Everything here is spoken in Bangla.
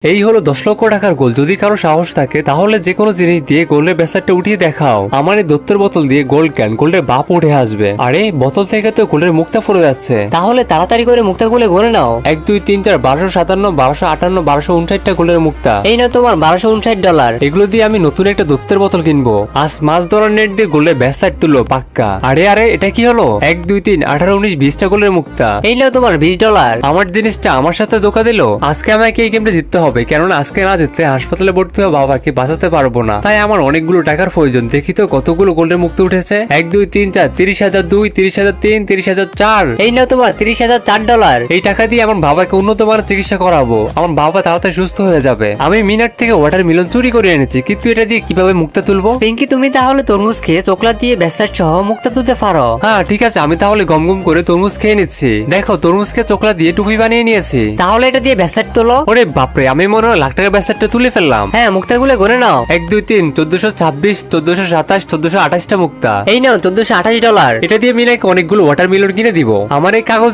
এই হলো 10 লক্ষ টাকার গোল। যদি কারো সাহস থাকে তাহলে যে কোনো জিনিস দিয়ে গোল্ডের ব্রেসলেটটা উঠিয়ে দেখাও। আমার এই দত্তের বোতল দিয়ে গোল্ড ক্যান, গোল্ডের বাপ উঠে আসবে। আরে বোতল থেকে তো গোল্ডের মুক্তা পড়ে যাচ্ছে। তাহলে তাড়াতাড়ি করে মুক্তা গুলো গনে নাও। 1 2 3 4 1257 1258 1259টা গোল্ডের মুক্তা। এই নাও তোমার $1259। এগুলো দিয়ে আমি নতুন একটা দত্তের বোতল কিনবো। আজ মাছ ধরার নেট দিয়ে গোল্ডের ব্রেসলেট তুললো পাক্কা। আরে আরে এটা কি হলো? 1 2 3 18 19 20টা গোল্ডের মুক্তা। এই নাও তোমার $20। আমার জিনিসটা আমার সাথে ধোকা দিল। আজকে আমাকে এই গেমটা জিততে হবে, কেননা আজকে না জিতলে হাসপাতালে ভর্তি হয়ে বাবাকে বাঁচাতে পারবো না। তাই আমার অনেকগুলো টাকার প্রয়োজন। দেখি তো কতগুলো গোল্ডের মুক্ত উঠেছে। 1 2 3 4 30,002 30,003 30,004। এই নাও তোমার $30,004। এই টাকা দিয়ে আমার বাবাকে উন্নত মানের চিকিৎসা করাবো। আমার বাবা তাড়াতাড়ি সুস্থ হয়ে যাবে। আমি মিনার থেকে ওয়াটার মিলন চুরি করে এনেছি, কিন্তু এটা দিয়ে কিভাবে মুক্তা তুলবো? পিঙ্কি, তুমি তাহলে তরমুজ খেয়ে চকলেট দিয়ে ব্রেসলেট সহ মুক্তা তুলতে পারো। হ্যাঁ ঠিক আছে, আমি তাহলে গম গম করে তরমুজ খেয়ে নিচ্ছি। দেখো তরমুজকে চকলেট দিয়ে টুপি বানিয়ে নিয়েছি। তাহলে এটা দিয়ে ব্রেসলেট তোলো। ওরে বাপরে, আমি মনে হয় লাখ টাকার ব্রেসলেটটা তুলে ফেললাম। হ্যাঁ, মুক্তাগুলো গনে নাও। 1 2 3 1426 1427 1428টা মুক্তা। এই নাও $1428। এটা দিয়ে মিনাকে অনেকগুলো ওয়াটার মিলন কিনে দিব। আমার এই কাগজ